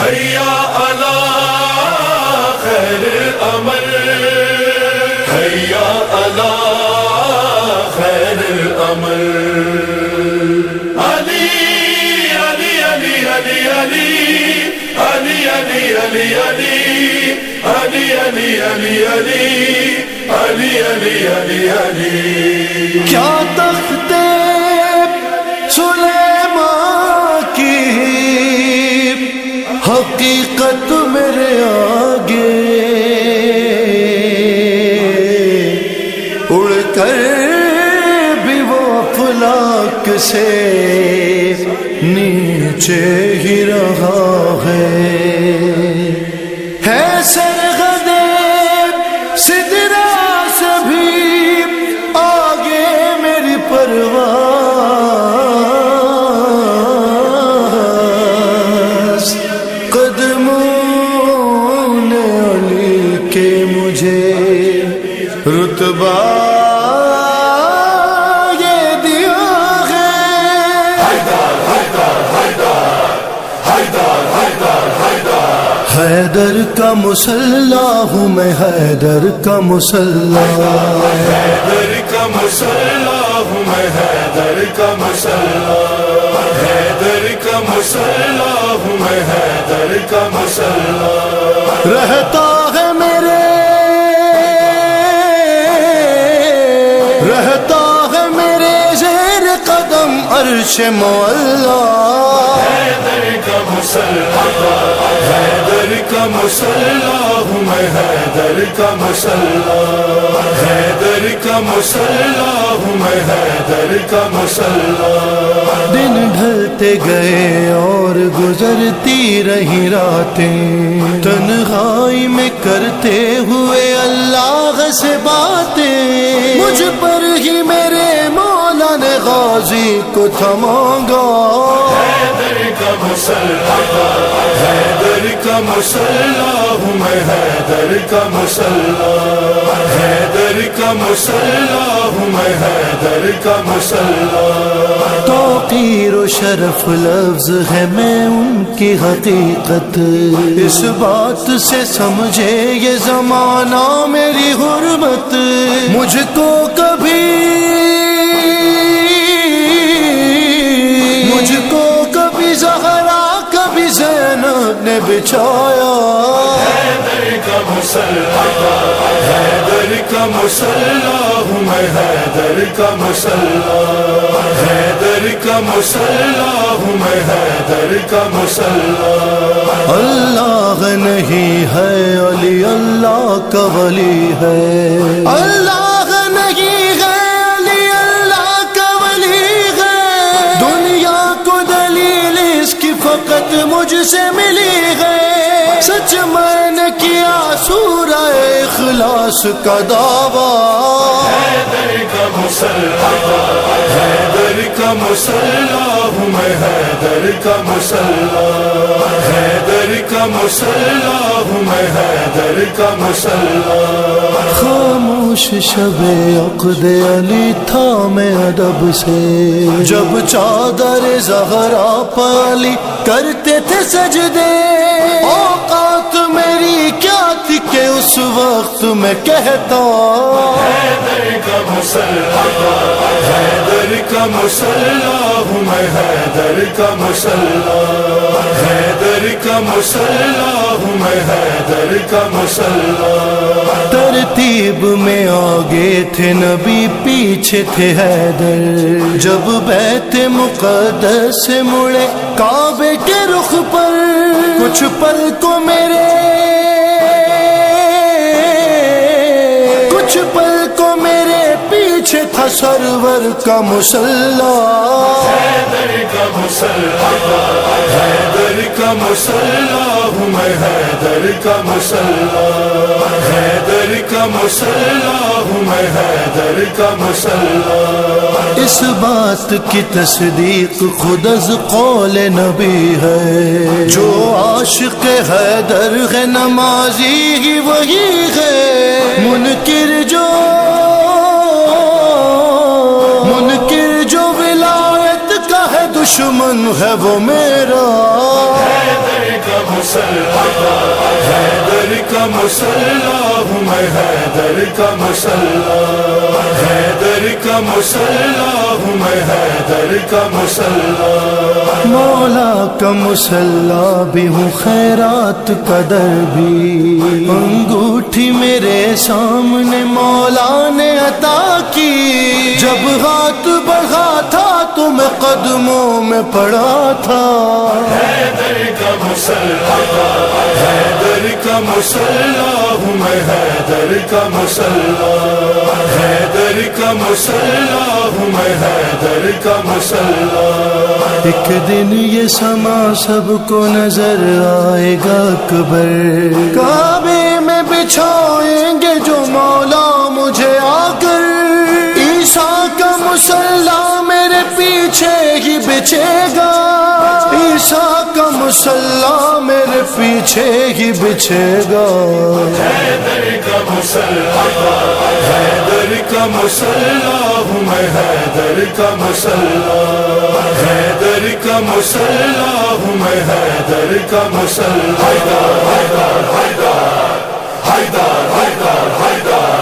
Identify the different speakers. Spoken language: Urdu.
Speaker 1: حیا علی خیر العمل، حیا علی خیر العمل، علی علی علی علی علی علی علی علی علی علی علی علی علی علی علی علی علی.
Speaker 2: کیا تخت سلیمان کی حقیقت میرے آگے، اڑ کر بھی وہ افلاک سے نیچے ہی رہا ہے سرغدے سدرا سے بھی آگے میری پرواز، قدموں نے علی کے مجھے رتبہ یہ دیا ہے. حیدر کا مسلح ہوں میں، حیدر کا مسلح،
Speaker 1: حیدر کا مسلح ہوں میں، حیدر کا مسلح، حیدر کا مسلح ہوں میں، حیدر کا مسلح.
Speaker 2: رہتا ہے میرے، رہتا ہے میرے زیر قدم عرش معلا.
Speaker 1: حیدر کا مسلح، حیدر کا مسلح ہوں میں، حیدر کا مسلح، حیدر کا مسلح ہوں میں، حیدر کا مسلح.
Speaker 2: دن ڈھلتے گئے اور گزرتی رہی راتیں، تنہائی میں کرتے ہوئے اللہ سے باتیں. مجھ پر ہی میرے مولا نے غازی کو تھمانگا.
Speaker 1: حیدر کا مسلح، حیدر کا مسلح ہوں میں، حیدر کا مسلح، حیدر کا مسلح ہوں میں، حیدر کا مسلح.
Speaker 2: توقیر و شرف لفظ ہے میں ان کی حقیقت، اس بات سے سمجھے یہ زمانہ میری حرمت. مجھ کو کبھی زہرا کبھی زینب نے بچھایا.
Speaker 1: حیدر کا مسلح، حیدر کا مسلح ہوں میں، حیدر کا مسلح، حیدر کا مسلح ہوں میں، حیدر کا مسلح.
Speaker 2: اللہ نہیں ہے علی اللہ کا ولی ہے، اللہ نہیں ہے علی اللہ کا ولی ہے. دنیا کو دلیل اس کی فقط مجھ سے ملی ہے، سچ میں نے کیا سورہ اخلاص کا دعویٰ.
Speaker 1: حیدر کا مسلح، حیدر کا مسلح ہوں میں، حیدر کا مسلح، حیدر کا مسلح ہوں میں، حیدر کا مسلح.
Speaker 2: خاموش شب عقد علی تھا میں ادب سے، جب چادر زہرا پر علی کرتے تھے سجدے. اوقات میری کیا تھی کہ اس وقت میں کہتا.
Speaker 1: حیدر کا مسلح، حیدر کا مسلح ہوں میں، حیدر کا مسلح، حیدر کا مسلح ہوں میں، حیدر کا مسلح.
Speaker 2: ترتیب میں آگے تھے نبی پیچھے تھے حیدر، جب بیت مقدس سے مڑے کعبے کے رخ پر کچھ پل کو میرے، کچھ پل کو میرے پیچھے تھا سرور کا مسلح.
Speaker 1: حیدر کا مسلح، حیدر کا مسلح ہوں میں، حیدر کا مسلح، حیدر کا مسلح ہوں میں، حیدر کا مسلح.
Speaker 2: اس بات کی تصدیق خود از قول نبی ہے، جو عاشق حیدر ہے نمازی ہی وہی ہے. منکر جو ولایت کا ہے دشمن ہے وہ میرا.
Speaker 1: حیدر کا مسلح حیدر کا مسلح ہوں میں حیدر کا مسلح حیدر کا مسلح ہوں میں حیدر کا مسلح
Speaker 2: مولا کا مسلح بھی ہوں خیرات کا در بھی انگوٹھی میرے سامنے مولا نے عطا کی جب ہاتھ بڑھا تھا تو میں قدموں میں پڑا تھا
Speaker 1: حیدر کا مسلح حیدر کا مسلح ہوں میں حیدر کا مسلح حیدر کا مسلح ہوں میں حیدر کا مسلح
Speaker 2: ایک دن یہ سما سب کو نظر آئے گا اکبر کعبے میں بچھائیں گے جو مولا مجھے آ کر عیسیٰ کا مسلح میرے پیچھے ہی بچھے گا عیسیٰ کا مسلح میرے پیچھے ہی بچھے گا
Speaker 1: حیدر کا مسلح حیدر کا مسلح ہوں میں حیدر کا مسلح حیدر کا مسلح ہوں میں حیدر کا مسلح حیدر حیدر حیدر حیدر حیدر حیدر